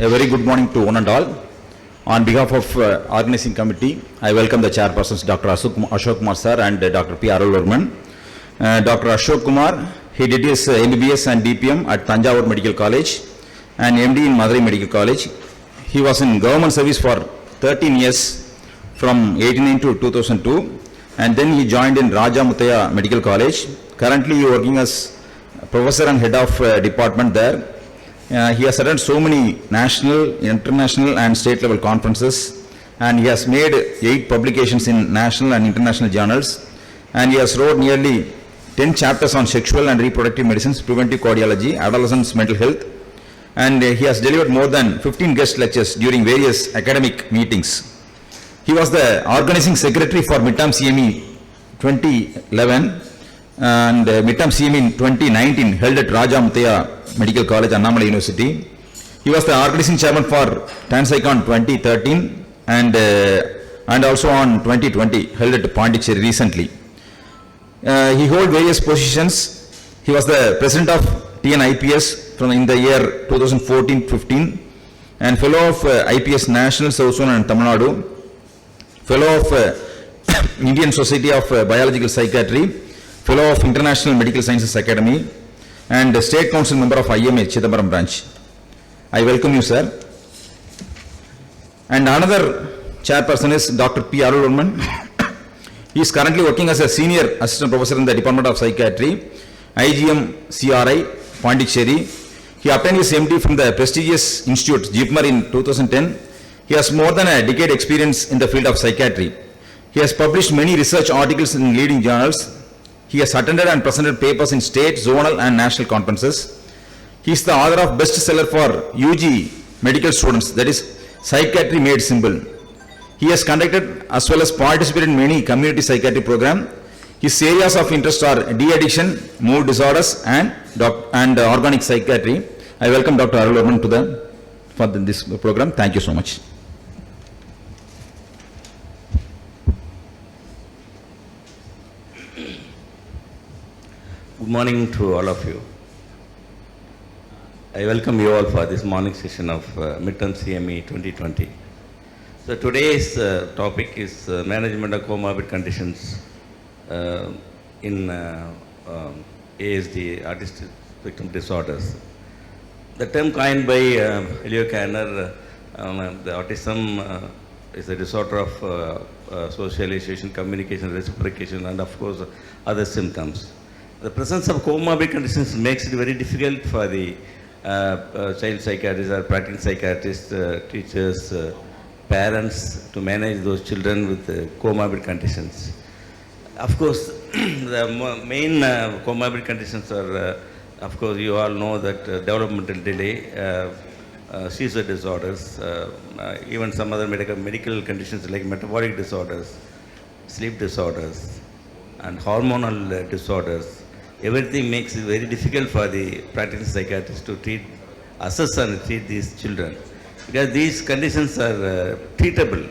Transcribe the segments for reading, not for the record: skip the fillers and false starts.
A very good morning to one and all. On behalf of organizing committee, I welcome the chairpersons Dr. Ashok Kumar sir and Dr. P. Arulvarman. Dr. Ashok Kumar, he did his MBBS and DPM at Tanjavur Medical College and MD in Madurai Medical College. He was in government service for 13 years from 1989 to 2002, and then he joined in Raja Mutaya Medical College. Currently he is working as professor and head of department there. He has attended so many national, international and state level conferences, and he has made 8 publications in national and international journals, and he has wrote nearly 10 chapters on sexual and reproductive medicines, preventive cardiology, adolescents mental health, and he has delivered more than 15 guest lectures during various academic meetings. He was the organizing secretary for Midterm CME 2011 and Midterm CME in 2019 held at Raja Mutaya Medical College, Annamalai University. He was the organizing chairman for TransIcon 2013 and also on 2020 held at Pondicherry recently. He held various positions. He was the president of TNIPS from in the year 2014-15 and fellow of IPS National South Zone and Tamil Nadu, fellow of Indian Society of Biological Psychiatry, fellow of International Medical Sciences Academy, and State Council member of IMA Chidambaram branch. I welcome you, sir. And another chairperson is Dr. P. Arulvarman. He is currently working as a senior assistant professor in the Department of Psychiatry, IGM CRI, Pondicherry. He obtained his MD from the prestigious institute JIPMER in 2010. He has more than a decade experience in the field of psychiatry. He has published many research articles in leading journals. He has attended and presented papers in state, zonal and national conferences. He is the author of bestseller for UG medical students, that is Psychiatry Made Simple. He has conducted as well as participated in many community psychiatry programs. His areas of interest are de-addiction, mood disorders and organic psychiatry. I welcome Dr. Arulvarman for this program. Thank you so much. Good morning to all of you. I welcome you all for this morning session of Midterm CME 2020. So today's topic is management of comorbid conditions in ASD, autistic spectrum disorders. The term coined by Elio Kanner, the autism is a disorder of socialization, communication, reciprocation, and of course other symptoms. The presence of comorbid conditions makes it very difficult for the child psychiatrists or practicing psychiatrists, teachers, parents to manage those children with comorbid conditions. Of course, the main comorbid conditions are, of course, you all know that developmental delay, seizure disorders, even some other medical conditions like metabolic disorders, sleep disorders, and hormonal disorders. Everything makes it very difficult for the practicing psychiatrist to assess and treat these children, because these conditions are treatable.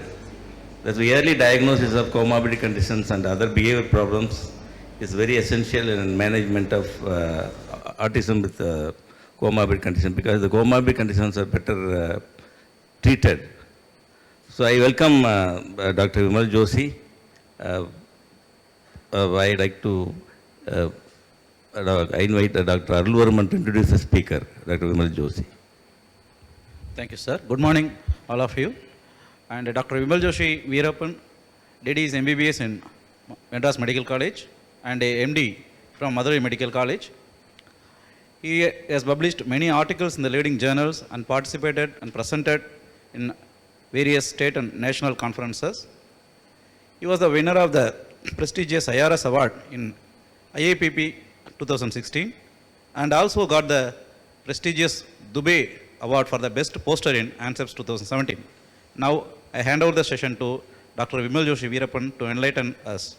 The early diagnosis of comorbid conditions and other behavior problems is very essential in management of autism with comorbid conditions, because the comorbid conditions are better treated. So I welcome Dr. Vimal Joshi. I'd like to I invite Dr. Arulvarman to introduce the speaker, Dr. Vimal Joshi. Thank you, sir. Good morning, all of you. And Dr. Vimal Joshi Veerappan did his MBBS in Madras Medical College and a MD from Madurai Medical College. He has published many articles in the leading journals and participated and presented in various state and national conferences. He was the winner of the prestigious IRS award in IAPP 2016 and also got the prestigious Dubey award for the best poster in ANSEPS 2017. Now I hand over the session to Dr. Vimal Joshi Veerappan to enlighten us.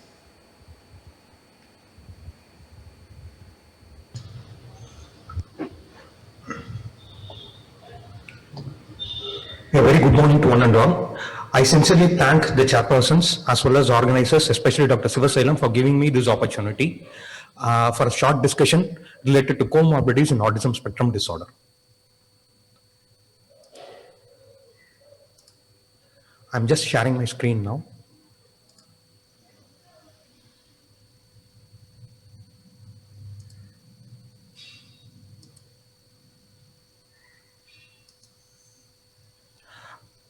A very good morning to one and all. I sincerely thank the chairpersons as well as organizers, especially Dr. Sivasailam, for giving me this opportunity for a short discussion related to comorbidities in autism spectrum disorder. I'm just sharing my screen now.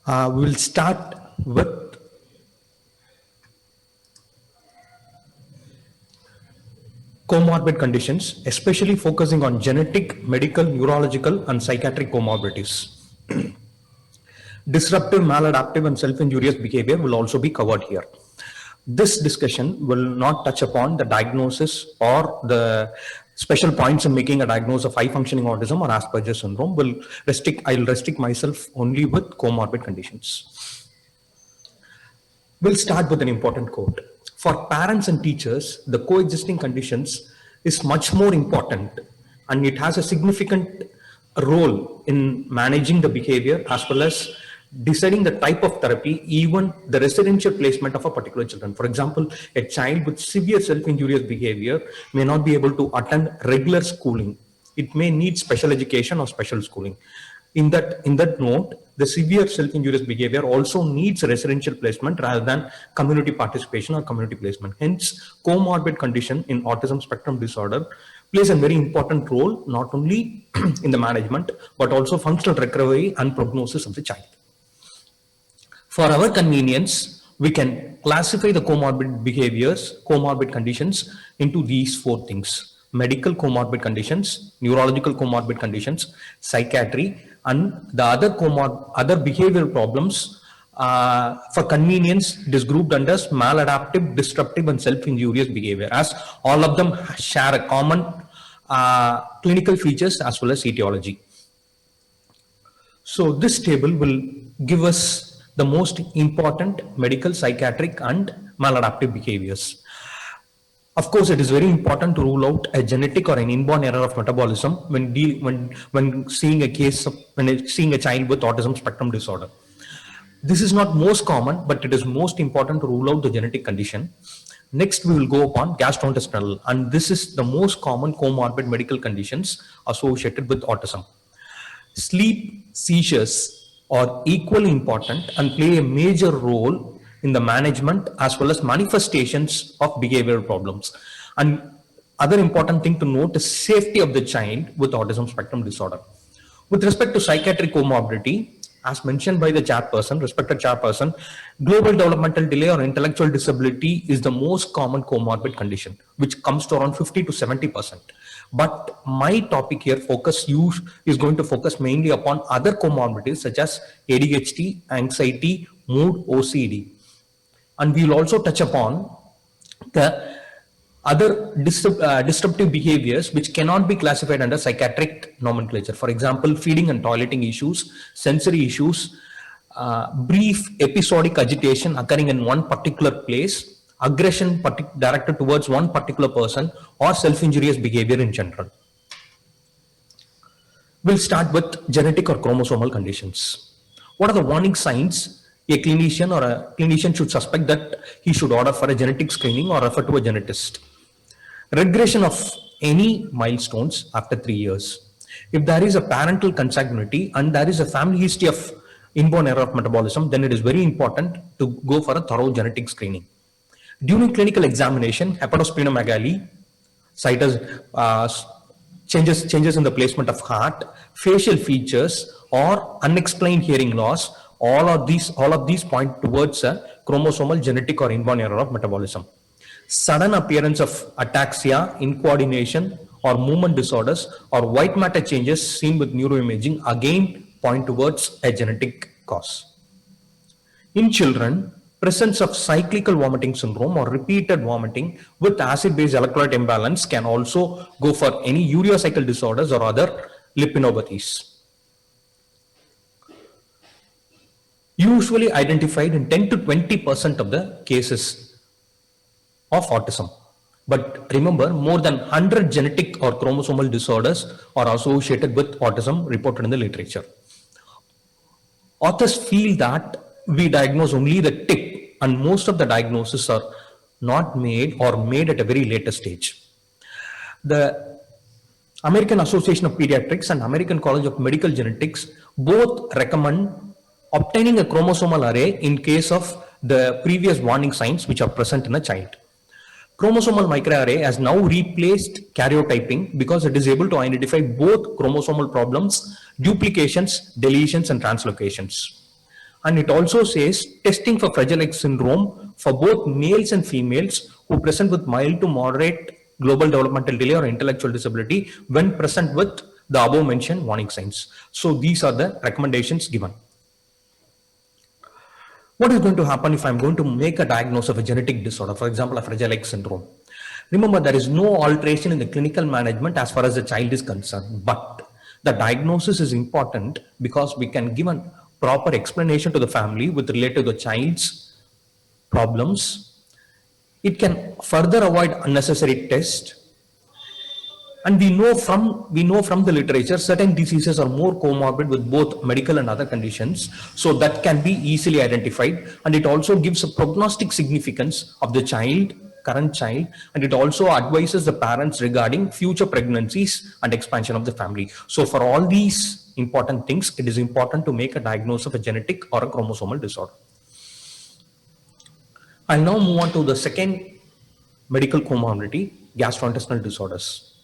We will start with comorbid conditions, especially focusing on genetic, medical, neurological, and psychiatric comorbidities. Disruptive, maladaptive, and self-injurious behavior will also be covered here. This discussion will not touch upon the diagnosis or the special points in making a diagnosis of high-functioning autism or Asperger's syndrome. I'll restrict myself only with comorbid conditions. We'll start with an important quote. For parents and teachers, the coexisting conditions is much more important, and it has a significant role in managing the behavior as well as deciding the type of therapy, even the residential placement of a particular children. For example, a child with severe self-injurious behavior may not be able to attend regular schooling. It may need special education or special schooling. In that note, the severe self-injurious behavior also needs residential placement rather than community participation or community placement. Hence, comorbid condition in autism spectrum disorder plays a very important role, not only in the management, but also functional recovery and prognosis of the child. For our convenience, we can classify the comorbid conditions into these 4 things: medical comorbid conditions, neurological comorbid conditions, psychiatry, and the other behavioral problems. For convenience, it is grouped under maladaptive, disruptive, and self-injurious behavior, as all of them share a common clinical features as well as etiology. So this table will give us the most important medical, psychiatric, and maladaptive behaviors. Of course, it is very important to rule out a genetic or an inborn error of metabolism when seeing a child with autism spectrum disorder. This is not most common, but it is most important to rule out the genetic condition. Next, we will go upon gastrointestinal, and this is the most common comorbid medical conditions associated with autism. Sleep, seizures are equally important and play a major role in the management as well as manifestations of behavioral problems. And other important thing to note is safety of the child with autism spectrum disorder. With respect to psychiatric comorbidity, as mentioned by the respected chairperson, global developmental delay or intellectual disability is the most common comorbid condition, which comes to around 50 to 70%. But my topic here is going to focus mainly upon other comorbidities such as ADHD, anxiety, mood, OCD. And we will also touch upon the other disruptive behaviors which cannot be classified under psychiatric nomenclature. For example, feeding and toileting issues, sensory issues, brief episodic agitation occurring in one particular place, aggression directed towards one particular person, or self-injurious behavior in general. We'll start with genetic or chromosomal conditions. What are the warning signs a clinician should suspect that he should order for a genetic screening or refer to a genetist? Regression of any milestones after 3 years. If there is a parental consanguinity and there is a family history of inborn error of metabolism, then it is very important to go for a thorough genetic screening. During clinical examination, hepatosplenomegaly, changes in the placement of heart, facial features, or unexplained hearing loss, all of these point towards a chromosomal, genetic, or inborn error of metabolism. Sudden appearance of ataxia, incoordination, or movement disorders, or white matter changes seen with neuroimaging again point towards a genetic cause. In children, presence of cyclical vomiting syndrome or repeated vomiting with acid-base electrolyte imbalance can also go for any urea cycle disorders or other lipinopathies. Usually identified in 10 to 20% of the cases of autism. But remember, more than 100 genetic or chromosomal disorders are associated with autism reported in the literature. Authors feel that we diagnose only the tip, and most of the diagnoses are not made or made at a very later stage. The American Association of Pediatrics and American College of Medical Genetics both recommend obtaining a chromosomal array in case of the previous warning signs which are present in a child. Chromosomal microarray has now replaced karyotyping because it is able to identify both chromosomal problems, duplications, deletions, and translocations. And it also says testing for Fragile X syndrome for both males and females who present with mild to moderate global developmental delay or intellectual disability when present with the above mentioned warning signs. So these are the recommendations given. What is going to happen if I'm going to make a diagnosis of a genetic disorder, for example, a Fragile X syndrome? Remember, there is no alteration in the clinical management as far as the child is concerned, but the diagnosis is important because we can give a proper explanation to the family with related to the child's problems. It can further avoid unnecessary tests. And we know from the literature, certain diseases are more comorbid with both medical and other conditions. So that can be easily identified. And it also gives a prognostic significance of the child, current child. And it also advises the parents regarding future pregnancies and expansion of the family. So for all these important things, it is important to make a diagnosis of a genetic or a chromosomal disorder. I'll now move on to the second medical comorbidity, gastrointestinal disorders.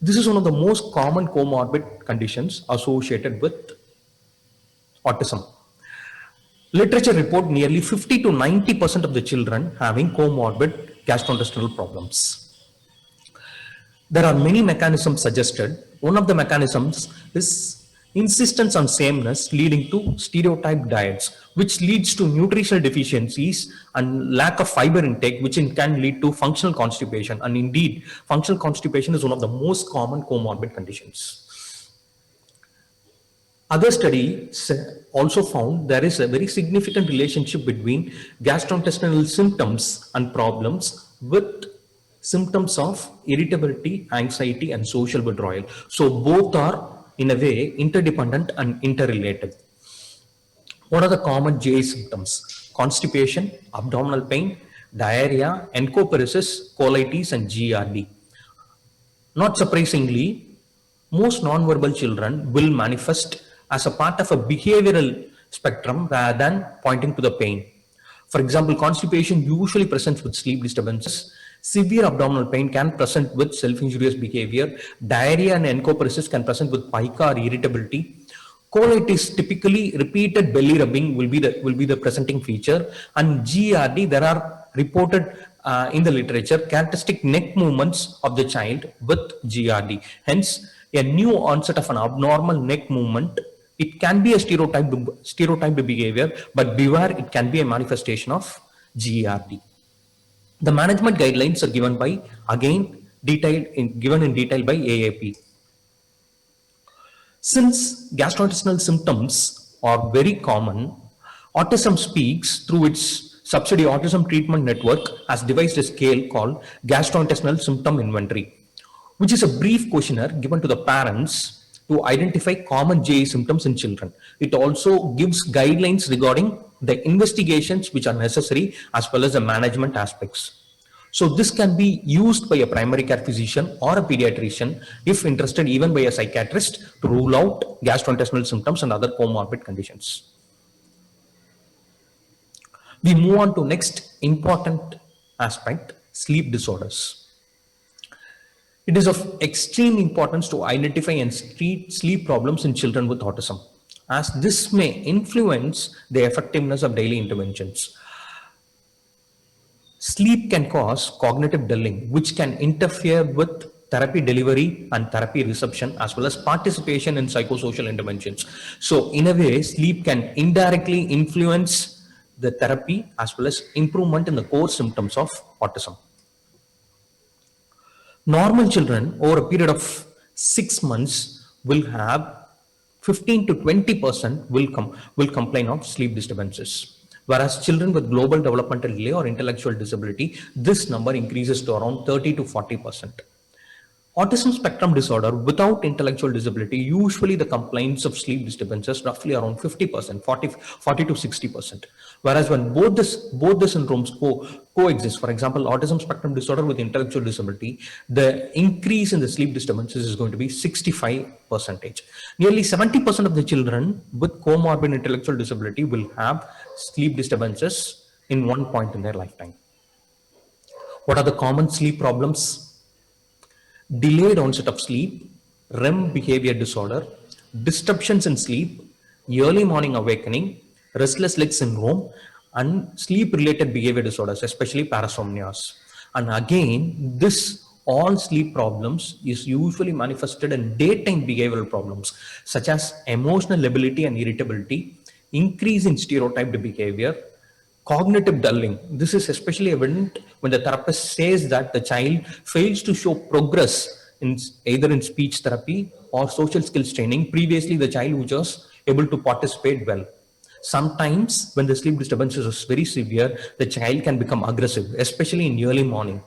This is one of the most common comorbid conditions associated with autism. Literature report nearly 50 to 90% of the children having comorbid gastrointestinal problems. There are many mechanisms suggested. One of the mechanisms is insistence on sameness leading to stereotyped diets, which leads to nutritional deficiencies and lack of fiber intake, which can lead to functional constipation. And indeed, functional constipation is one of the most common comorbid conditions. Other studies also found there is a very significant relationship between gastrointestinal symptoms and problems with symptoms of irritability, anxiety, and social withdrawal. So both are in a way interdependent and interrelated. What are the common GI symptoms? Constipation, abdominal pain, diarrhea, encoparesis, colitis, and GERD. Not surprisingly, most non-verbal children will manifest as a part of a behavioral spectrum rather than pointing to the pain. For example, constipation usually presents with sleep disturbances. Severe abdominal pain can present with self-injurious behavior. Diarrhea and encoparesis can present with pica or irritability. Colitis, typically repeated belly rubbing will be the presenting feature. And GERD, there are reported in the literature characteristic neck movements of the child with GERD. Hence, a new onset of an abnormal neck movement. It can be a stereotyped behavior, but beware, it can be a manifestation of GERD. The management guidelines are given by, again, given in detail by AAP. Since gastrointestinal symptoms are very common, Autism Speaks, through its subsidiary Autism Treatment Network, has devised a scale called Gastrointestinal Symptom Inventory, which is a brief questionnaire given to the parents to identify common GI symptoms in children. It also gives guidelines regarding the investigations which are necessary as well as the management aspects. So this can be used by a primary care physician or a pediatrician, if interested, even by a psychiatrist, to rule out gastrointestinal symptoms and other comorbid conditions. We move on to next important aspect, sleep disorders. It is of extreme importance to identify and treat sleep problems in children with autism, as this may influence the effectiveness of daily interventions. Sleep can cause cognitive dulling, which can interfere with therapy delivery and therapy reception, as well as participation in psychosocial interventions. So in a way, sleep can indirectly influence the therapy as well as improvement in the core symptoms of autism. Normal children over a period of 6 months will have 15 to 20% will complain of sleep disturbances. Whereas children with global developmental delay or intellectual disability, this number increases to around 30 to 40%. Autism spectrum disorder without intellectual disability, usually the complaints of sleep disturbances roughly around 50%, 40 to 60%. Whereas when both the syndromes coexist, for example, autism spectrum disorder with intellectual disability, the increase in the sleep disturbances is going to be 65%. Nearly 70% of the children with comorbid intellectual disability will have sleep disturbances in one point in their lifetime. What are the common sleep problems? Delayed onset of sleep, REM behavior disorder, disruptions in sleep, early morning awakening, restless leg syndrome, and sleep related behavior disorders, especially parasomnias. And again, this all sleep problems is usually manifested in daytime behavioral problems such as emotional ability and irritability, increase in stereotyped behavior, cognitive dulling. This is especially evident when the therapist says that the child fails to show progress in either in speech therapy or social skills training. Previously, the child was able to participate well. Sometimes, when the sleep disturbances is very severe, the child can become aggressive, especially in early morning.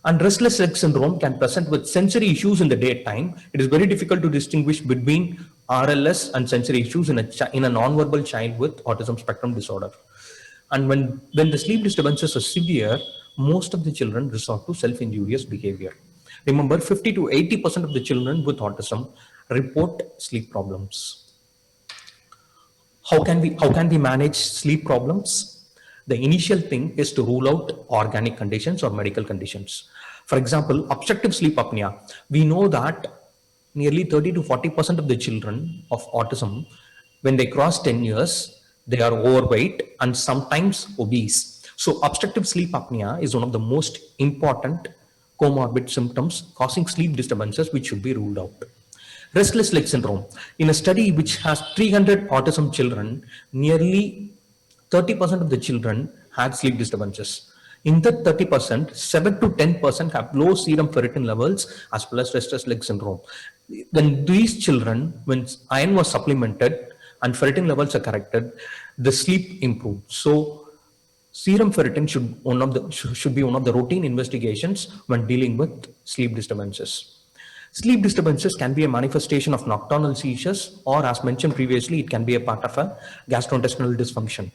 And restless leg syndrome can present with sensory issues in the daytime. It is very difficult to distinguish between RLS and sensory issues in a non-verbal child with autism spectrum disorder. And when the sleep disturbances are severe, most of the children resort to self-injurious behavior. Remember, 50 to 80% of the children with autism report sleep problems. How can we manage sleep problems? The initial thing is to rule out organic conditions or medical conditions. For example, obstructive sleep apnea. We know that nearly 30 to 40% of the children of autism, when they cross 10 years, they are overweight and sometimes obese. So obstructive sleep apnea is one of the most important comorbid symptoms causing sleep disturbances which should be ruled out. Restless leg syndrome. In a study which has 300 autism children, nearly 30% of the children had sleep disturbances. In that 30%, 7 to 10% have low serum ferritin levels as well as restless leg syndrome. Then these children, when iron was supplemented and ferritin levels are corrected, the sleep improved. So serum ferritin should be one of the routine investigations when dealing with sleep disturbances. Sleep disturbances can be a manifestation of nocturnal seizures, or as mentioned previously, it can be a part of a gastrointestinal dysfunction.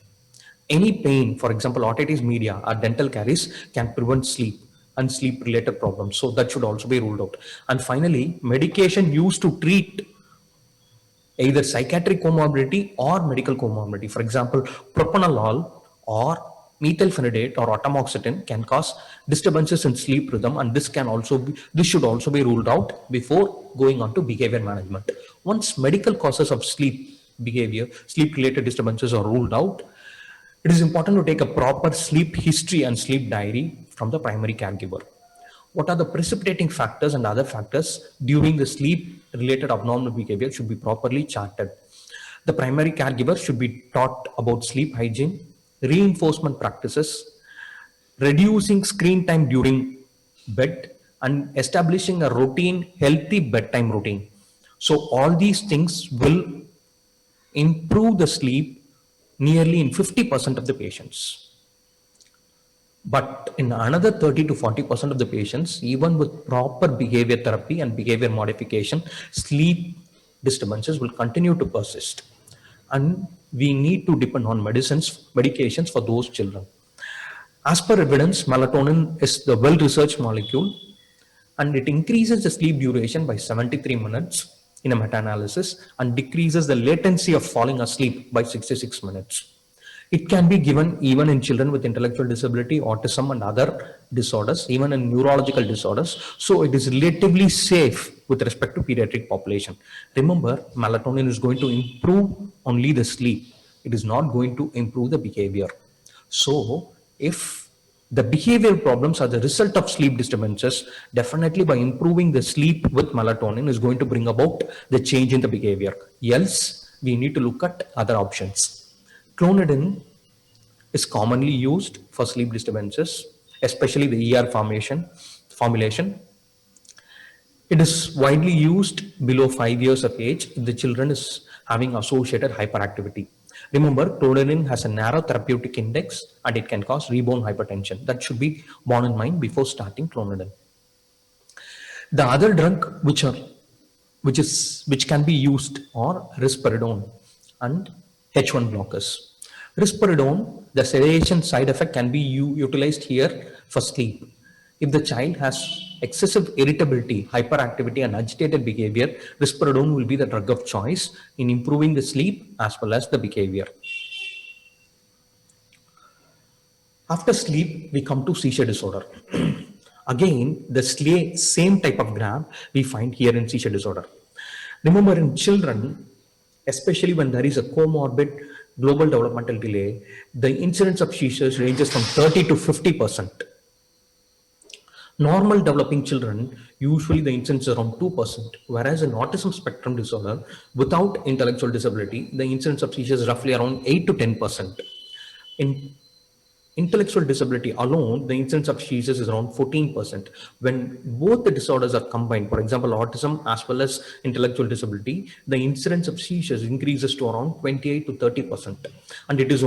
Any pain, for example, otitis media or dental caries, can prevent sleep and sleep related problems. So that should also be ruled out. And finally, medication used to treat either psychiatric comorbidity or medical comorbidity. For example, propranolol or methylphenidate or atomoxetine can cause disturbances in sleep rhythm, and this should also be ruled out before going on to behavior management. Once medical causes of sleep related disturbances are ruled out, it is important to take a proper sleep history and sleep diary from the primary caregiver. What are the precipitating factors and other factors during the sleep related abnormal behavior should be properly charted. The primary caregiver should be taught about sleep hygiene, reinforcement practices, reducing screen time during bed, and establishing a healthy bedtime routine. So all these things will improve the sleep nearly in 50% of the patients. But in another 30 to 40% of the patients, even with proper behavior therapy and behavior modification, sleep disturbances will continue to persist. And we need to depend on medications for those children. As per evidence, melatonin is the well-researched molecule, and it increases the sleep duration by 73 minutes in a meta-analysis and decreases the latency of falling asleep by 66 minutes. It can be given even in children with intellectual disability, autism, and other disorders, even in neurological disorders. So it is relatively safe with respect to pediatric population. Remember, melatonin is going to improve only the sleep. It is not going to improve the behavior. So if the behavioral problems are the result of sleep disturbances, definitely by improving the sleep with melatonin is going to bring about the change in the behavior. Else, we need to look at other options. Clonidine is commonly used for sleep disturbances, especially the ER formulation. It is widely used below 5 years of age if the children is having associated hyperactivity. Remember, clonidine has a narrow therapeutic index and it can cause rebound hypertension. That should be borne in mind before starting clonidine. The other drug which can be used are risperidone and H1 blockers. Risperidone, the sedation side effect can be utilized here for sleep. If the child has excessive irritability, hyperactivity, and agitated behavior, risperidone will be the drug of choice in improving the sleep as well as the behavior. After sleep, we come to seizure disorder. Again, the same type of graph we find here in seizure disorder. Remember, in children, especially when there is a comorbid global developmental delay, the incidence of seizures ranges from 30 to 50%. Normal developing children, usually the incidence is around 2%, whereas in autism spectrum disorder, without intellectual disability, the incidence of seizures is roughly around 8 to 10%. In intellectual disability alone, the incidence of seizures is around 14%. When both the disorders are combined, for example, autism as well as intellectual disability, the incidence of seizures increases to around 28 to 30%. And it is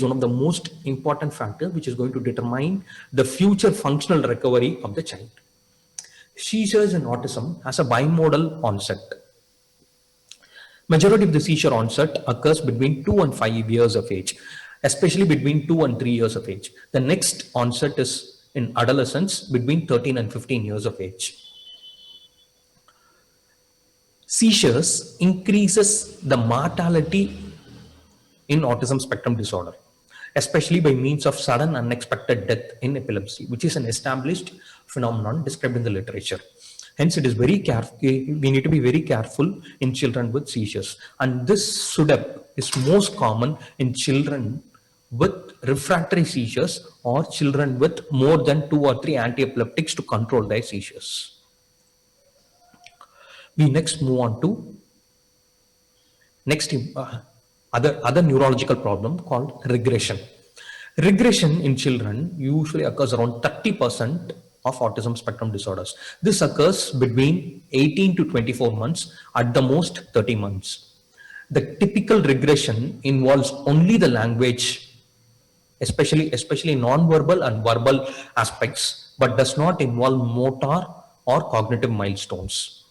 one of the most important factors which is going to determine the future functional recovery of the child. Seizures in autism has a bimodal onset. Majority of the seizure onset occurs between 2 and 5 years of age, especially between 2 and 3 years of age. The next onset is in adolescence between 13 and 15 years of age. Seizures increases the mortality in autism spectrum disorder, especially by means of sudden unexpected death in epilepsy, which is an established phenomenon described in the literature. Hence, it is we need to be very careful in children with seizures. And this SUDEP is most common in children with refractory seizures or children with more than 2 or 3 anti-epileptics to control their seizures. We next move on to other neurological problem called regression. Regression in children usually occurs around 30% of autism spectrum disorders. This occurs between 18 to 24 months, at the most 30 months. The typical regression involves only the language, especially non-verbal and verbal aspects, but does not involve motor or cognitive milestones.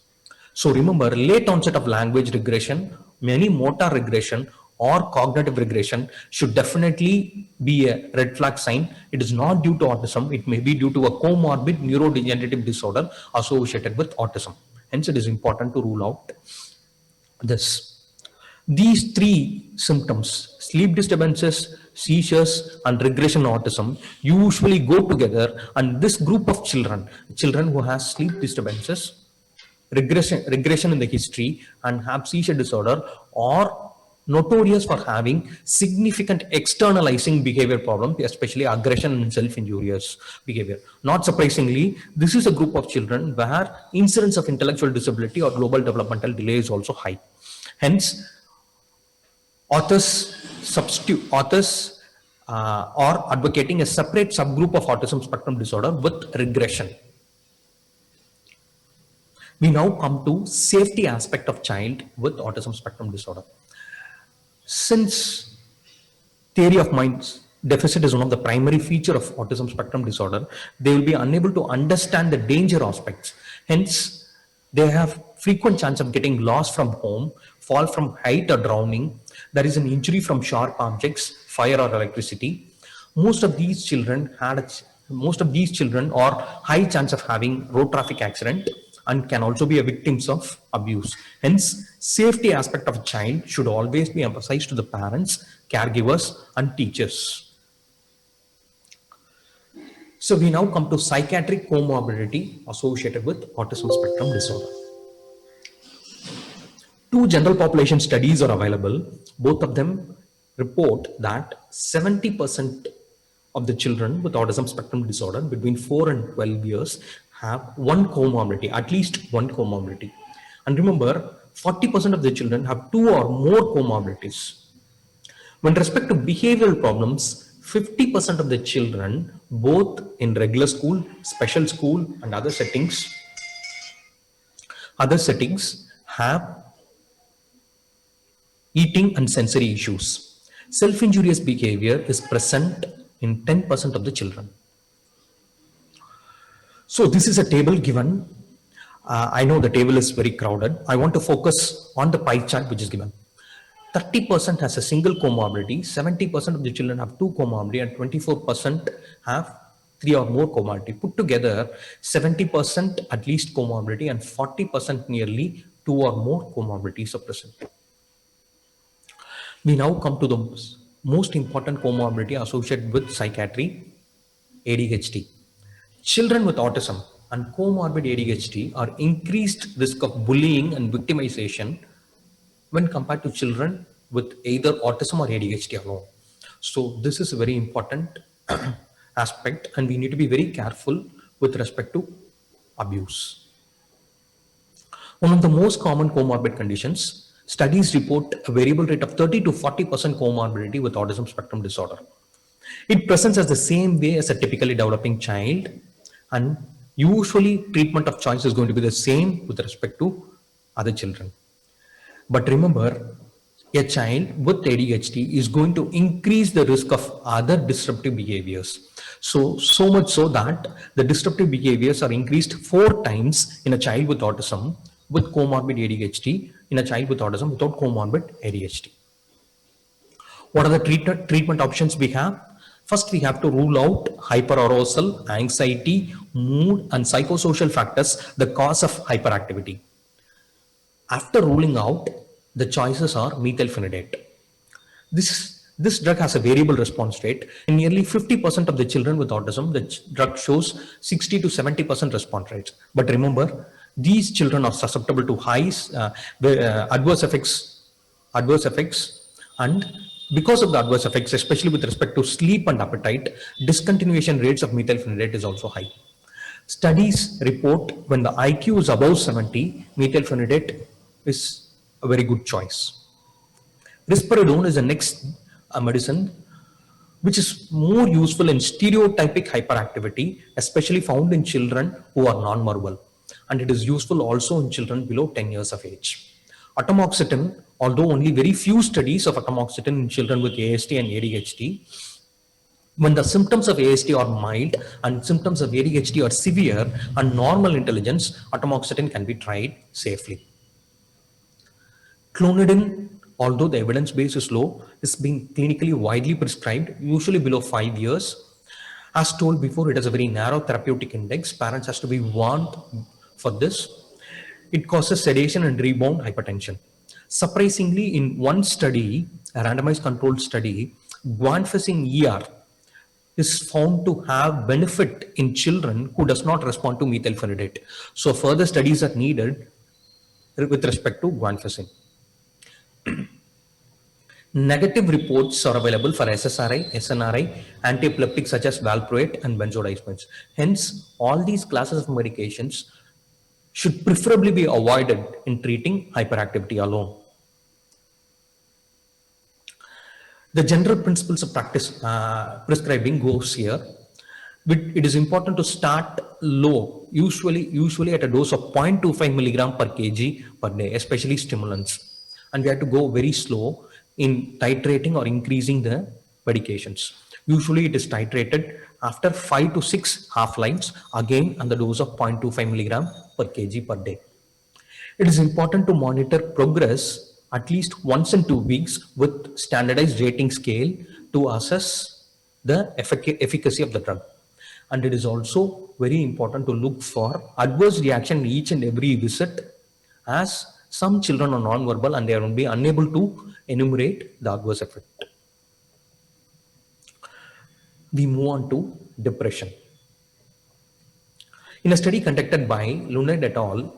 So remember, late onset of language regression, many motor regression or cognitive regression should definitely be a red flag sign. It is not due to autism. It may be due to a comorbid neurodegenerative disorder associated with autism. Hence, it is important to rule out this. These three symptoms, sleep disturbances, seizures, and regression autism, usually go together. And this group of children who has sleep disturbances, regression in the history, and have seizure disorder are notorious for having significant externalizing behavior problems, especially aggression and self-injurious behavior. Not surprisingly, this is a group of children where incidence of intellectual disability or global developmental delay is also high. Hence, authors are advocating a separate subgroup of autism spectrum disorder with regression. We now come to safety aspect of child with autism spectrum disorder. Since theory of mind deficit is one of the primary feature of autism spectrum disorder, they will be unable to understand the danger aspects. Hence, they have frequent chance of getting lost from home, fall from height or drowning. There is an injury from sharp objects, fire or electricity. Most of these children are high chance of having road traffic accident and can also be a victims of abuse. Hence, safety aspect of a child should always be emphasized to the parents, caregivers, and teachers. So we now come to psychiatric comorbidity associated with autism spectrum disorder. 2 general population studies are available. Both of them report that 70% of the children with autism spectrum disorder between 4 and 12 years have one comorbidity, at least one comorbidity. And remember, 40% of the children have 2 or more comorbidities. When respect to behavioral problems, 50% of the children, both in regular school, special school, and other settings have eating and sensory issues. Self-injurious behavior is present in 10% of the children. So this is a table given I know the table is very crowded. I want to focus on the pie chart which is given. 30% has a single comorbidity, 70% of the children have two comorbidity, and 24% have three or more comorbidity. Put together, 70% at least comorbidity and 40% nearly two or more comorbidities are present. We now come to the most important comorbidity associated with psychiatry, ADHD. Children with autism and comorbid ADHD are increased risk of bullying and victimization when compared to children with either autism or ADHD alone. So this is a very important aspect, and we need to be very careful with respect to abuse. One of the most common comorbid conditions, studies report a variable rate of 30 to 40% comorbidity with autism spectrum disorder. It presents as the same way as a typically developing child, and usually treatment of choice is going to be the same with respect to other children. But remember, a child with ADHD is going to increase the risk of other disruptive behaviors. So much so that the disruptive behaviors are increased 4 times in a child with autism with comorbid ADHD in a child with autism without comorbid ADHD. What are the treatment options we have? First, we have to rule out hyperarousal, anxiety, mood, and psychosocial factors, the cause of hyperactivity. After ruling out, the choices are methylphenidate. This drug has a variable response rate. In nearly 50% of the children with autism, the drug shows 60 to 70% response rates. But remember, these children are susceptible to high adverse effects, and because of the adverse effects, especially with respect to sleep and appetite, discontinuation rates of methylphenidate is also high. Studies report when the IQ is above 70, methylphenidate is a very good choice. Risperidone is the next medicine which is more useful in stereotypic hyperactivity, especially found in children who are non-verbal, and it is useful also in children below 10 years of age. Atomoxetine, although only very few studies of atomoxetine in children with ASD and ADHD, when the symptoms of ASD are mild and symptoms of ADHD are severe and normal intelligence, atomoxetine can be tried safely. Clonidine, although the evidence base is low, is being clinically widely prescribed, usually below 5 years. As told before, it has a very narrow therapeutic index. Parents has to be warned for this. It causes sedation and rebound hypertension. Surprisingly, in one study, a randomized controlled study, guanfacine ER is found to have benefit in children who does not respond to methylphenidate. So further studies are needed with respect to guanfacine. Negative reports are available for SSRI, SNRI, antiepileptics such as valproate and benzodiazepines. Hence, all these classes of medications should preferably be avoided in treating hyperactivity alone. The general principles of practice prescribing goes here. It is important to start low, usually at a dose of 0.25 milligram per kg per day, especially stimulants. And we have to go very slow in titrating or increasing the medications. Usually it is titrated after 5 to 6 half-lives, again on the dose of 0.25 milligram per kg per day. It is important to monitor progress at least once in 2 weeks with standardized rating scale to assess the efficacy of the drug. And it is also very important to look for adverse reaction each and every visit, as some children are non-verbal and they will be unable to enumerate the adverse effect. We move on to depression. In a study conducted by Luned et al.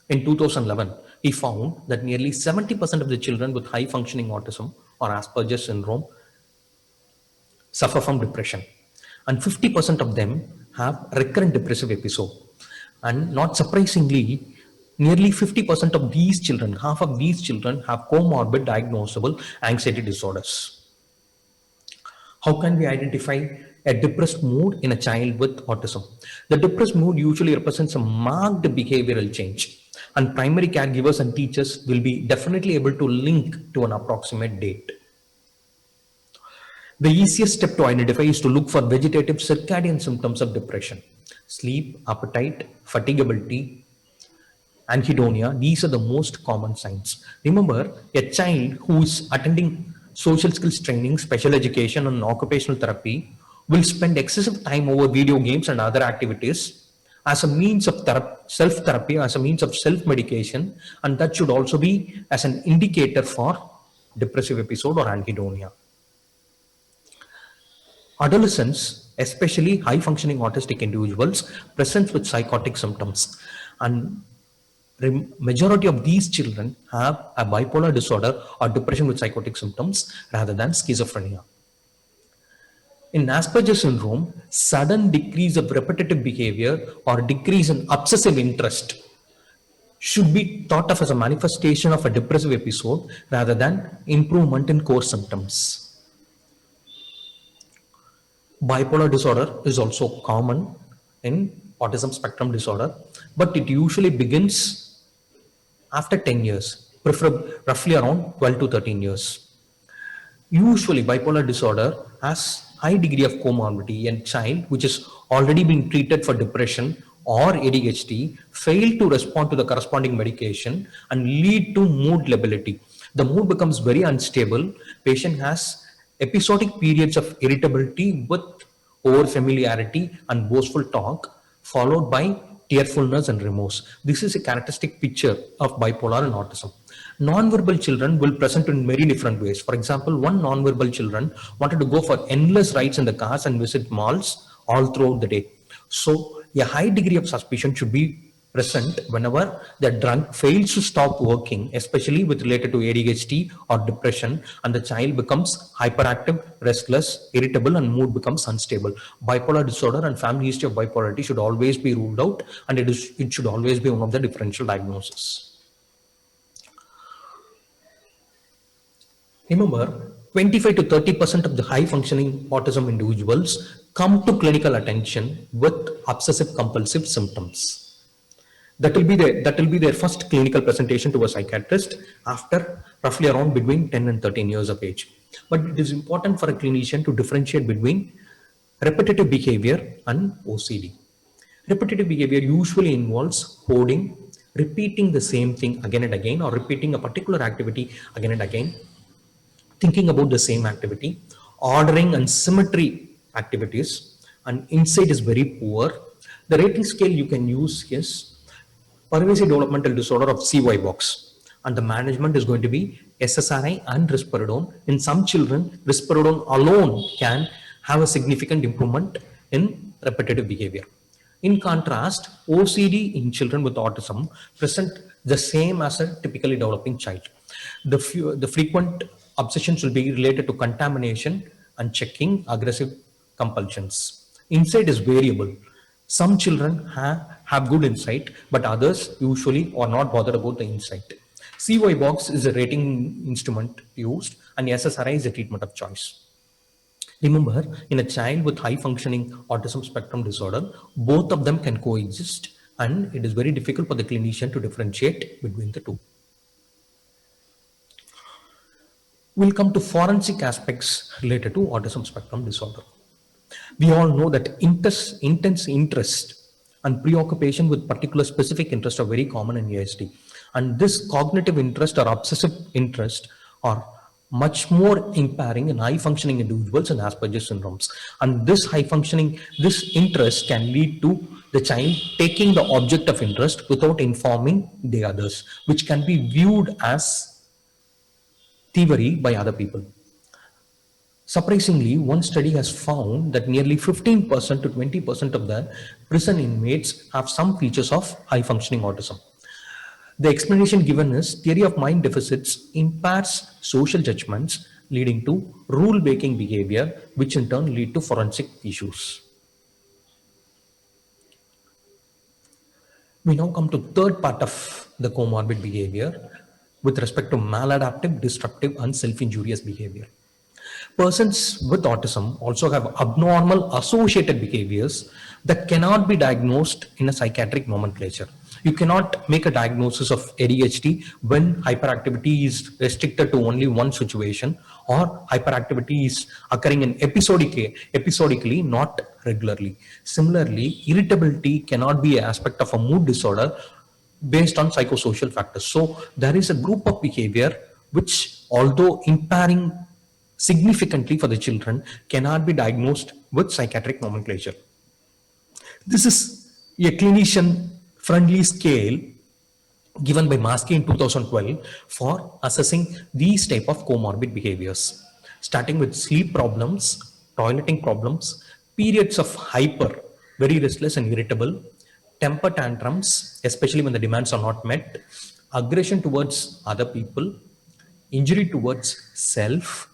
In 2011, he found that nearly 70% of the children with high functioning autism or Asperger's syndrome suffer from depression, and 50% of them have recurrent depressive episode. And not surprisingly, nearly 50% of these children, half of these children, have comorbid diagnosable anxiety disorders. How can we identify a depressed mood in a child with autism? The depressed mood usually represents a marked behavioral change, and primary caregivers and teachers will be definitely able to link to an approximate date. The easiest step to identify is to look for vegetative circadian symptoms of depression: sleep, appetite, fatigability, anhedonia, these are the most common signs. Remember, a child who is attending social skills training, special education, and occupational therapy will spend excessive time over video games and other activities as a means of self-therapy, as a means of self-medication, and that should also be as an indicator for depressive episode or anhedonia. Adolescents, especially high-functioning autistic individuals, present with psychotic symptoms, and majority of these children have a bipolar disorder or depression with psychotic symptoms rather than schizophrenia. In Asperger's syndrome, sudden decrease of repetitive behavior or decrease in obsessive interest should be thought of as a manifestation of a depressive episode rather than improvement in core symptoms. Bipolar disorder is also common in autism spectrum disorder, but it usually begins after 10 years, preferably roughly around 12 to 13 years. Usually bipolar disorder has high degree of comorbidity, and child which is already been treated for depression or ADHD fail to respond to the corresponding medication and lead to mood lability. The mood becomes very unstable. Patient has episodic periods of irritability with over familiarity and boastful talk, followed by tearfulness and remorse. This is a characteristic picture of bipolar and autism. Non-verbal children will present in very different ways. For example, one non-verbal children wanted to go for endless rides in the cars and visit malls all throughout the day. So a high degree of suspicion should be present whenever the drug fails to stop working, especially with related to ADHD or depression, and the child becomes hyperactive, restless, irritable, and mood becomes unstable. Bipolar disorder and family history of bipolarity should always be ruled out, and it should always be one of the differential diagnoses. Remember, 25 to 30% of the high functioning autism individuals come to clinical attention with obsessive compulsive symptoms. That will be their first clinical presentation to a psychiatrist after roughly around between 10 and 13 years of age. But it is important for a clinician to differentiate between repetitive behavior and OCD. Repetitive behavior usually involves hoarding, repeating the same thing again and again, or repeating a particular activity again and again, thinking about the same activity, ordering and symmetry activities, and insight is very poor. The rating scale you can use is pervasive developmental disorder of CY box, and the management is going to be SSRI and risperidone. In some children, risperidone alone can have a significant improvement in repetitive behavior. In contrast, OCD in children with autism present the same as a typically developing child. The frequent obsessions will be related to contamination and checking, aggressive compulsions. Insight is variable. Some children have good insight, but others usually are not bothered about the insight. CY box is a rating instrument used, and SSRI is a treatment of choice. Remember, in a child with high functioning autism spectrum disorder, both of them can coexist, and it is very difficult for the clinician to differentiate between the two. We'll come to forensic aspects related to autism spectrum disorder. We all know that intense interest and preoccupation with particular specific interest are very common in ASD. And this cognitive interest or obsessive interest are much more impairing in high functioning individuals and Asperger's syndromes. And this interest can lead to the child taking the object of interest without informing the others, which can be viewed as thievery by other people. Surprisingly, one study has found that nearly 15% to 20% of the prison inmates have some features of high functioning autism. The explanation given is theory of mind deficits impairs social judgments, leading to rule-breaking behavior, which in turn lead to forensic issues. We now come to third part of the comorbid behavior with respect to maladaptive, disruptive, and self-injurious behavior. Persons with autism also have abnormal associated behaviors that cannot be diagnosed in a psychiatric nomenclature. You cannot make a diagnosis of ADHD when hyperactivity is restricted to only one situation, or hyperactivity is occurring in episodically, not regularly. Similarly, irritability cannot be an aspect of a mood disorder based on psychosocial factors. So there is a group of behavior which, although impairing significantly for the children, cannot be diagnosed with psychiatric nomenclature. This is a clinician-friendly scale given by Maskey in 2012 for assessing these type of comorbid behaviors, starting with sleep problems, toileting problems, periods of hyper, very restless and irritable, temper tantrums, especially when the demands are not met, aggression towards other people, injury towards self,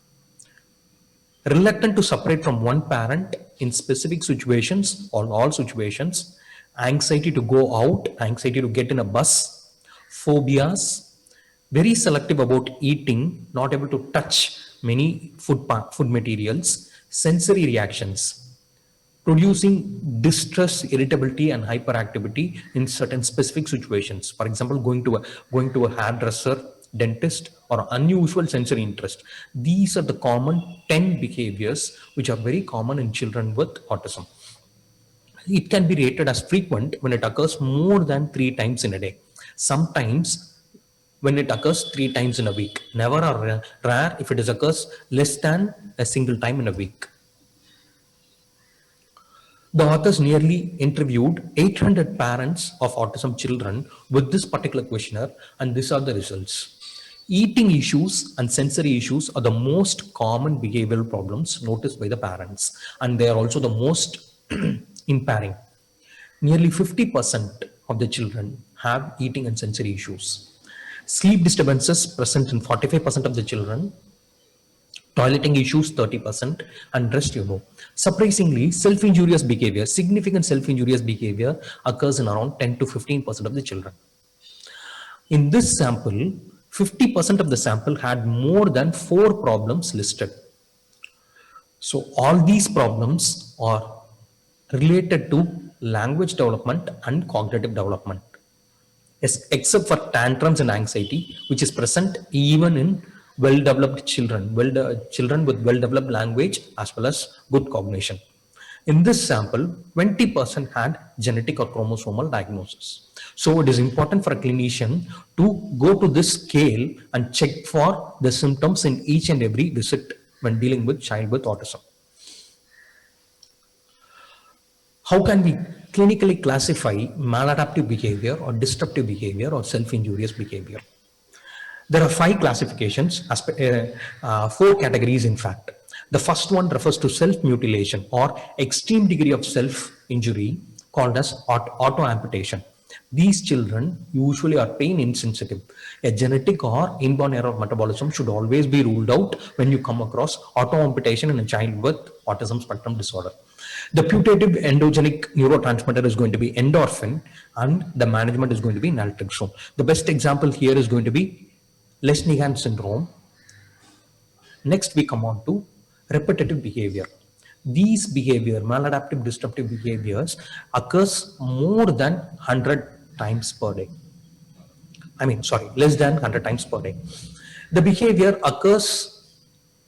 reluctant to separate from one parent in specific situations or all situations, anxiety to go out, anxiety to get in a bus, phobias, very selective about eating, not able to touch many food materials, sensory reactions, producing distress, irritability, and hyperactivity in certain specific situations. For example, going to a hairdresser, dentist, or unusual sensory interest. These are the common 10 behaviors which are very common in children with autism. It can be rated as frequent when it occurs more than 3 times in a day. Sometimes when it occurs 3 times in a week. Never or rare if it occurs less than a single time in a week. The authors nearly interviewed 800 parents of autism children with this particular questionnaire, and these are the results. Eating issues and sensory issues are the most common behavioral problems noticed by the parents, and they are also the most impairing. Nearly 50% of the children have eating and sensory issues. Sleep disturbances present in 45% of the children, toileting issues 30%, and rest you know. Surprisingly, self-injurious behavior, significant self-injurious behavior occurs in around 10 to 15% of the children. In this sample, 50% of the sample had more than 4 problems listed. So all these problems are related to language development and cognitive development, except for tantrums and anxiety, which is present even in well-developed children, children with well-developed language as well as good cognition. In this sample, 20% had genetic or chromosomal diagnosis. So it is important for a clinician to go to this scale and check for the symptoms in each and every visit when dealing with child with autism. How can we clinically classify maladaptive behavior or disruptive behavior or self-injurious behavior? There are 5 classifications, 4 categories in fact. The first one refers to self-mutilation or extreme degree of self-injury called as auto-amputation. These children usually are pain insensitive. A genetic or inborn error of metabolism should always be ruled out when you come across auto-amputation in a child with autism spectrum disorder. The putative endogenic neurotransmitter is going to be endorphin, and the management is going to be naltrexone. The best example here is going to be Lesch-Nyhan syndrome. Next, we come on to repetitive behavior. These behavior, maladaptive disruptive behaviors, occurs more than 100 times per day. Less than 100 times per day. The behavior occurs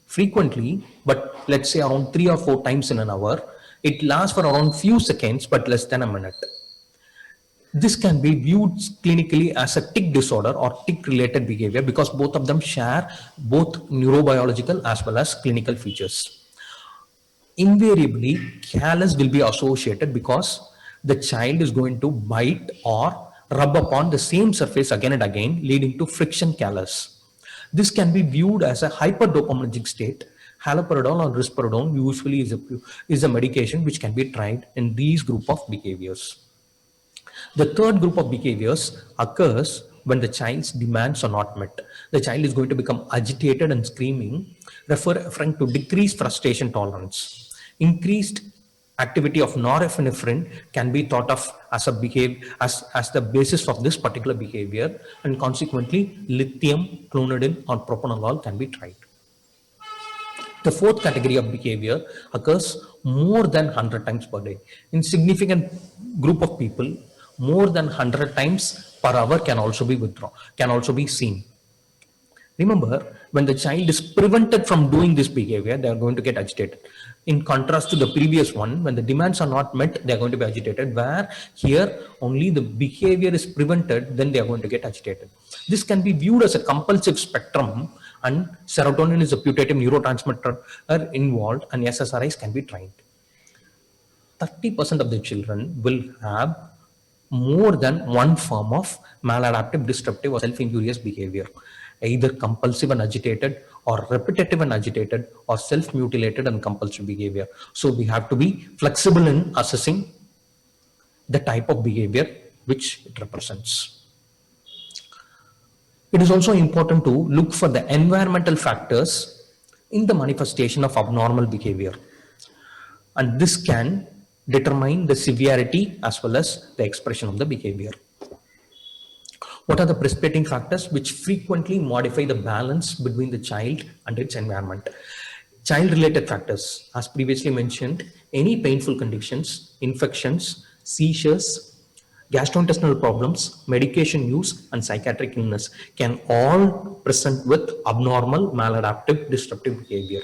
frequently, but let's say around 3 or 4 times in an hour. It lasts for around few seconds, but less than a minute. This can be viewed clinically as a tic disorder or tic-related behavior because both of them share both neurobiological as well as clinical features. Invariably, callus will be associated because the child is going to bite or rub upon the same surface again and again, leading to friction callus. This can be viewed as a hyperdopaminergic state. Haloperidol or risperidone usually is a medication which can be tried in these group of behaviors. The third group of behaviors occurs when the child's demands are not met. The child is going to become agitated and screaming, referring to decreased frustration tolerance. Increased activity of norepinephrine can be thought of as the basis of this particular behavior, and consequently lithium, clonidine, or propranolol can be tried. The fourth category of behavior occurs more than 100 times per day. In significant group of people, more than 100 times per hour can also be seen. Remember, when the child is prevented from doing this behavior, they are going to get agitated. In contrast to the previous one, when the demands are not met, they are going to be agitated, where here only the behavior is prevented, then they are going to get agitated. This can be viewed as a compulsive spectrum, and serotonin is a putative neurotransmitter involved, and SSRIs can be trained. 30% of the children will have more than one form of maladaptive, disruptive, or self-injurious behavior, either compulsive and agitated, or repetitive and agitated, or self-mutilated and compulsive behavior. So we have to be flexible in assessing the type of behavior which it represents. It is also important to look for the environmental factors in the manifestation of abnormal behavior, and this can determine the severity as well as the expression of the behavior. What are the precipitating factors which frequently modify the balance between the child and its environment? Child-related factors, as previously mentioned, any painful conditions, infections, seizures, gastrointestinal problems, medication use, and psychiatric illness can all present with abnormal, maladaptive, disruptive behavior.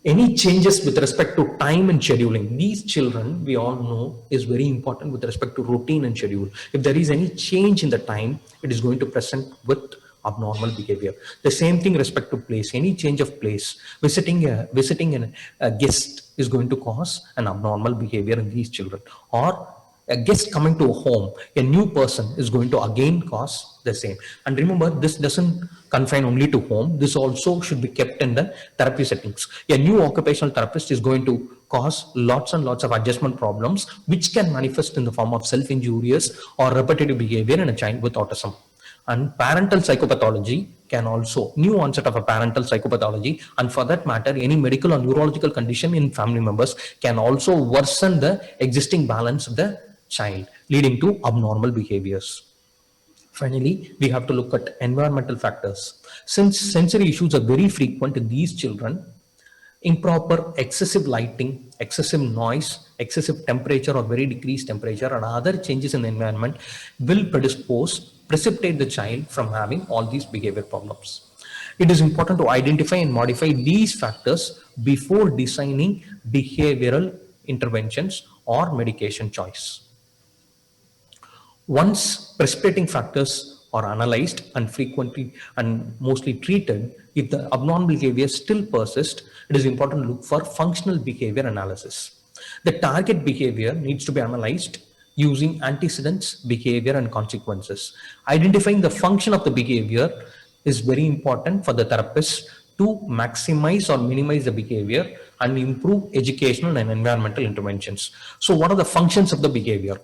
Any changes with respect to time and scheduling, these children, we all know, is very important with respect to routine and schedule. If there is any change in the time, it is going to present with abnormal behavior. The same thing respect to place, any change of place, visiting a guest is going to cause an abnormal behavior in these children. Or a guest coming to a home, a new person is going to again cause the same. And remember, this doesn't confine only to home. This also should be kept in the therapy settings. A new occupational therapist is going to cause lots and lots of adjustment problems, which can manifest in the form of self-injurious or repetitive behavior in a child with autism. And parental psychopathology can also, new onset of a parental psychopathology, and for that matter, any medical or neurological condition in family members can also worsen the existing balance of the child, leading to abnormal behaviors. Finally, we have to look at environmental factors. Since sensory issues are very frequent in these children, improper excessive lighting, excessive noise, excessive temperature or very decreased temperature, and other changes in the environment will precipitate the child from having all these behavior problems. It is important to identify and modify these factors before designing behavioral interventions or medication choice. Once precipitating factors are analyzed and frequently and mostly treated, if the abnormal behavior still persists, it is important to look for functional behavior analysis. The target behavior needs to be analyzed using antecedents, behavior, and consequences. Identifying the function of the behavior is very important for the therapist to maximize or minimize the behavior and improve educational and environmental interventions. So what are the functions of the behavior?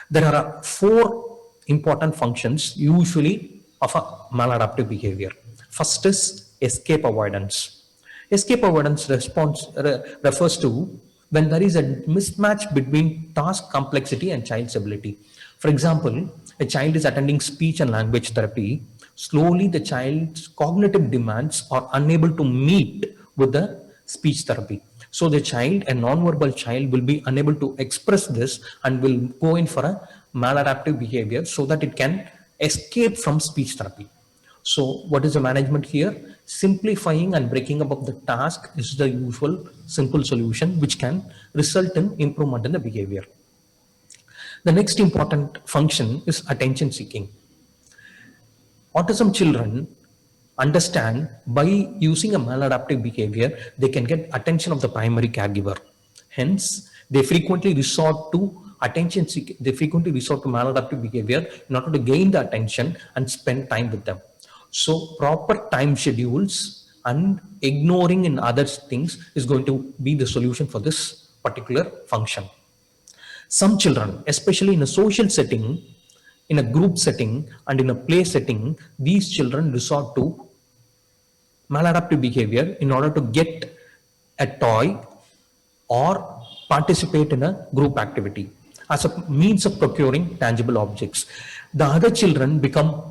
There are 4 important functions usually of a maladaptive behavior. First is escape avoidance. Escape avoidance refers to when there is a mismatch between task complexity and child's ability. For example, a child is attending speech and language therapy. Slowly, the child's cognitive demands are unable to meet with the speech therapy. So the child, a non-verbal child, will be unable to express this and will go in for a maladaptive behavior so that it can escape from speech therapy. So what is the management here? Simplifying and breaking up of the task is the usual simple solution which can result in improvement in the behavior. The next important function is attention seeking. Autism children understand by using a maladaptive behavior, they can get attention of the primary caregiver. Hence, they frequently resort to maladaptive behavior in order to gain the attention and spend time with them. So proper time schedules and ignoring in other things is going to be the solution for this particular function. Some children, especially in a social setting, in a group setting, and in a play setting, these children resort to maladaptive behavior in order to get a toy or participate in a group activity as a means of procuring tangible objects. The other children become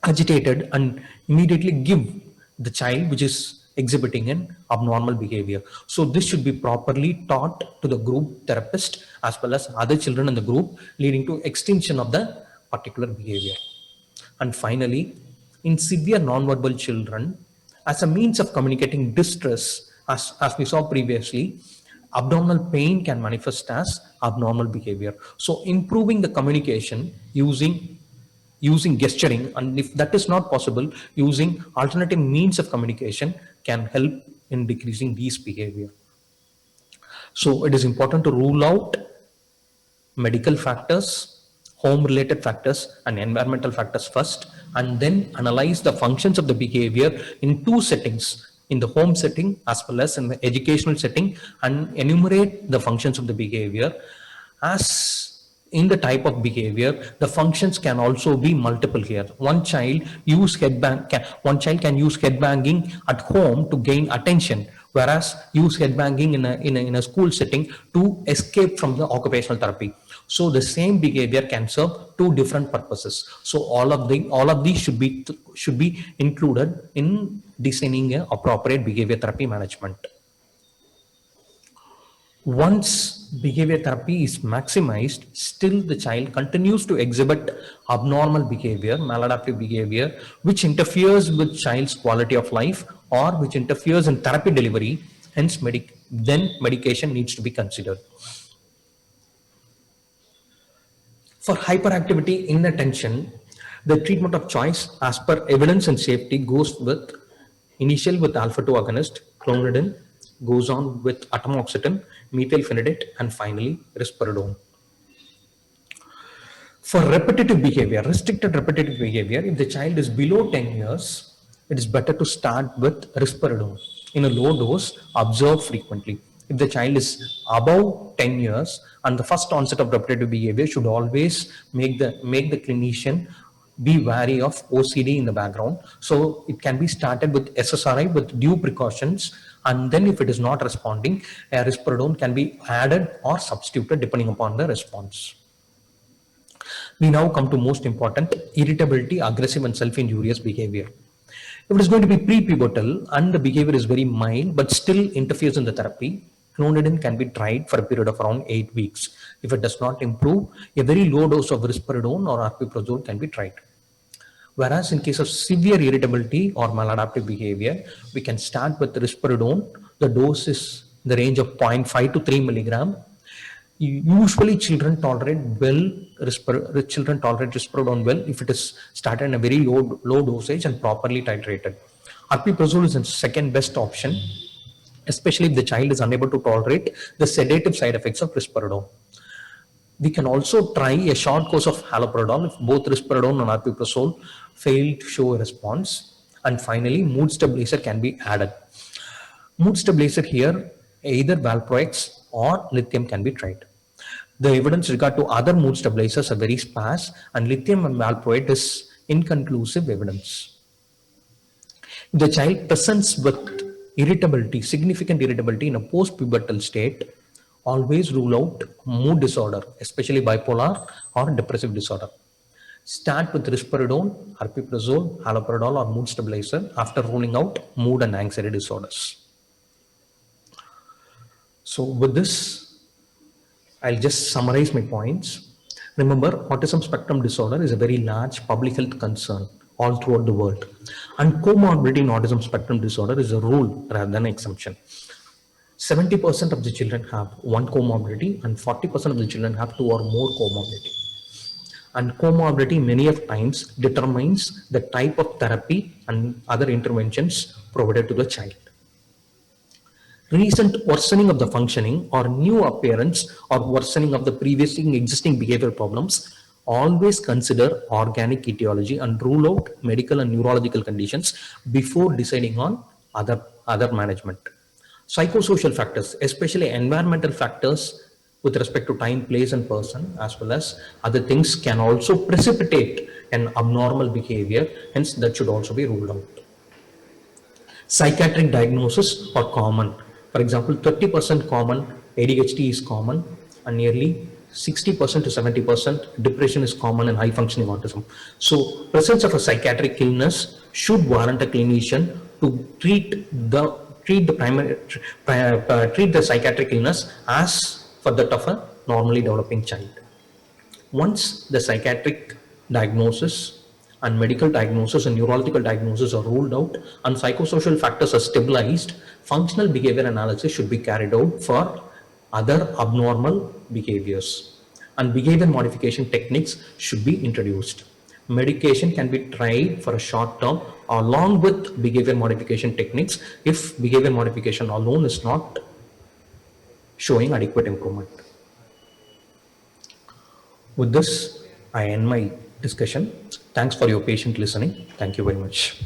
agitated and immediately give the child which is exhibiting an abnormal behavior. So this should be properly taught to the group therapist as well as other children in the group, leading to extinction of the particular behavior. And finally, in severe nonverbal children, as a means of communicating distress, As we saw previously, abdominal pain can manifest as abnormal behavior. So improving the communication using gesturing, and if that is not possible, using alternative means of communication can help in decreasing these behavior. So it is important to rule out medical factors, home related factors and environmental factors first, and then analyze the functions of the behavior in two settings, in the home setting as well as in the educational setting, and enumerate the functions of the behavior. As in the type of behavior, the functions can also be multiple here. One child can use headbanging at home to gain attention, whereas use headbanging in a school setting to escape from the occupational therapy. So the same behavior can serve two different purposes. So all of these should be included in designing an appropriate behavior therapy management. Once behavior therapy is maximized, still the child continues to exhibit abnormal behavior, maladaptive behavior, which interferes with child's quality of life or which interferes in therapy delivery. Hence, then medication needs to be considered. For hyperactivity, inattention, the treatment of choice as per evidence and safety goes with initial with alpha-2 agonist, clonidine, goes on with atomoxetine, methylphenidate, and finally risperidone. For repetitive behavior, restricted repetitive behavior, if the child is below 10 years, it is better to start with risperidone in a low dose, observe frequently. If the child is above 10 years and the first onset of repetitive behavior, should always make the clinician be wary of OCD in the background. So it can be started with SSRI with due precautions, and then if it is not responding, a risperidone can be added or substituted depending upon the response. We now come to most important, irritability, aggressive and self-injurious behavior. If it is going to be pre-pubertal and the behavior is very mild but still interferes in the therapy, clonidine can be tried for a period of around 8 weeks. If it does not improve, a very low dose of risperidone or aripiprazole can be tried. Whereas in case of severe irritability or maladaptive behavior, we can start with risperidone. The dose is in the range of 0.5 to 3 milligram. Usually children tolerate risperidone well if it is started in a very low dosage and properly titrated. Aripiprazole is the second best option, especially if the child is unable to tolerate the sedative side effects of risperidone. We can also try a short course of haloperidol if both risperidone and aripiprazole fail to show a response. And finally, mood stabilizer can be added. Mood stabilizer here, either valproex or lithium can be tried. The evidence regard to other mood stabilizers are very sparse, and lithium and valproate is inconclusive evidence. If the child presents with irritability, significant irritability in a post-pubertal state, always rule out mood disorder, especially bipolar or depressive disorder. Start with risperidone, aripiprazole, haloperidol or mood stabilizer after ruling out mood and anxiety disorders. So with this, I'll just summarize my points. Remember, autism spectrum disorder is a very large public health concern all throughout the world. And comorbidity in autism spectrum disorder is a rule rather than an exemption. 70% of the children have one comorbidity and 40% of the children have two or more comorbidity. And comorbidity many of times determines the type of therapy and other interventions provided to the child. Recent worsening of the functioning or new appearance or worsening of the previously existing behavioral problems, always consider organic etiology and rule out medical and neurological conditions before deciding on other management. Psychosocial factors, especially environmental factors with respect to time, place and person, as well as other things, can also precipitate an abnormal behavior, hence that should also be ruled out. Psychiatric diagnosis are common. For example, 30% common ADHD is common, and nearly 60% to 70% depression is common in high functioning autism. So presence of a psychiatric illness should warrant a clinician to treat the psychiatric illness as for that of a normally developing child. Once the psychiatric diagnosis and medical diagnosis and neurological diagnosis are ruled out and psychosocial factors are stabilized, functional behavior analysis should be carried out for other abnormal behaviors. And behavior modification techniques should be introduced. Medication can be tried for a short term along with behavior modification techniques if behavior modification alone is not showing adequate improvement. With this, I end my discussion. Thanks for your patient listening. Thank you very much.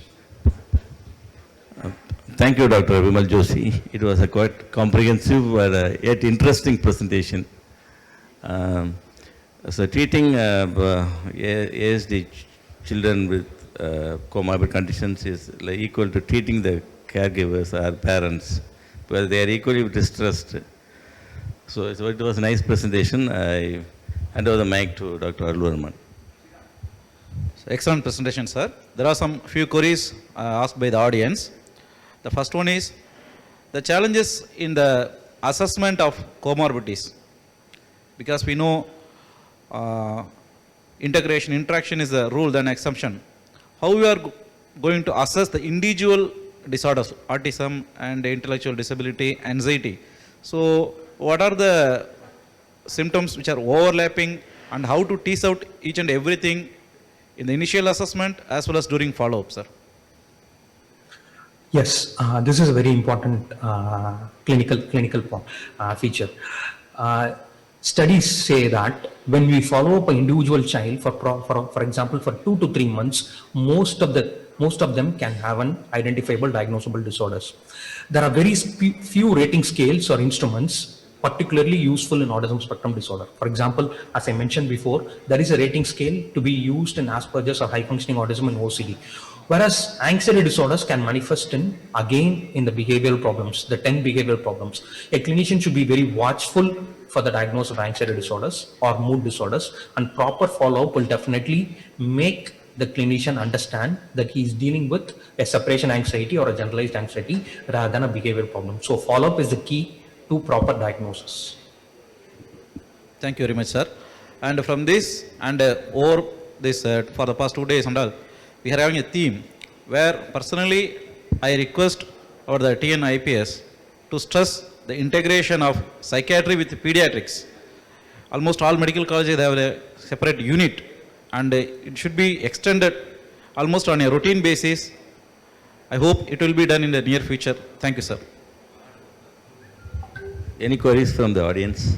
Thank you, Dr. Vimal Joshi. It was a quite comprehensive but yet interesting presentation. So treating ASD children with comorbid conditions is like equal to treating the caregivers or parents, where they are equally distressed. So it was a nice presentation. I hand over the mic to Dr. Arulvarman. Excellent presentation, sir. There are some few queries asked by the audience. The first one is the challenges in the assessment of comorbidities, because we know interaction is the rule than exception. How we are going to assess the individual disorders, autism and intellectual disability, anxiety. So what are the symptoms which are overlapping and how to tease out each and everything in the initial assessment as well as during follow-up, sir? Yes, this is a very important clinical feature. Studies say that when we follow up an individual child for example for 2 to 3 months, most of them can have an identifiable diagnosable disorders. There are very few rating scales or instruments particularly useful in autism spectrum disorder. For example, as I mentioned before, there is a rating scale to be used in Asperger's or high functioning autism and OCD. Whereas anxiety disorders can manifest in the behavioral problems, the 10 behavioral problems. A clinician should be very watchful for the diagnosis of anxiety disorders or mood disorders, and proper follow-up will definitely make the clinician understand that he is dealing with a separation anxiety or a generalized anxiety rather than a behavioral problem. So follow-up is the key to proper diagnosis. Thank you very much, sir. And from this and over this for the past 2 days and all, we are having a theme where personally I request over the TN IPS to stress the integration of psychiatry with pediatrics. Almost all medical colleges have a separate unit, and it should be extended almost on a routine basis. I hope it will be done in the near future. Thank you, sir. Any queries from the audience?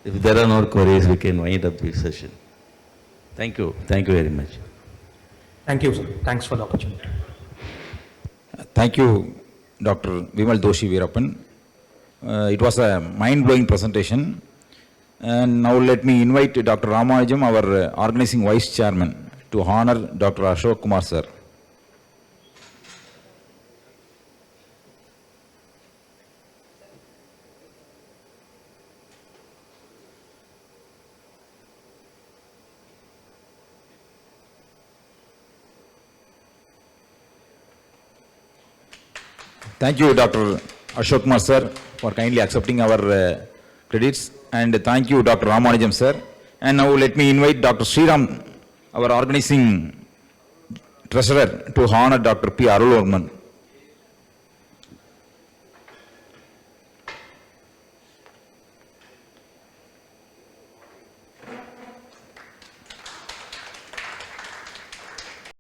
If there are no queries, we can wind up this session. Thank you. Thank you very much. Thank you, sir. Thanks for the opportunity. Thank you, Dr. Vimal Joshi Veerappan. It was a mind-blowing presentation. And now let me invite Dr. Ramanujam, our organizing vice chairman, to honor Dr. Ashok Kumar, sir. Thank you, Dr. Ashok Kumar, sir, for kindly accepting our credits. And thank you, Dr. Ramanujam, sir. And now let me invite Dr. Sriram, our organizing treasurer, to honor Dr. P. Arulvarman.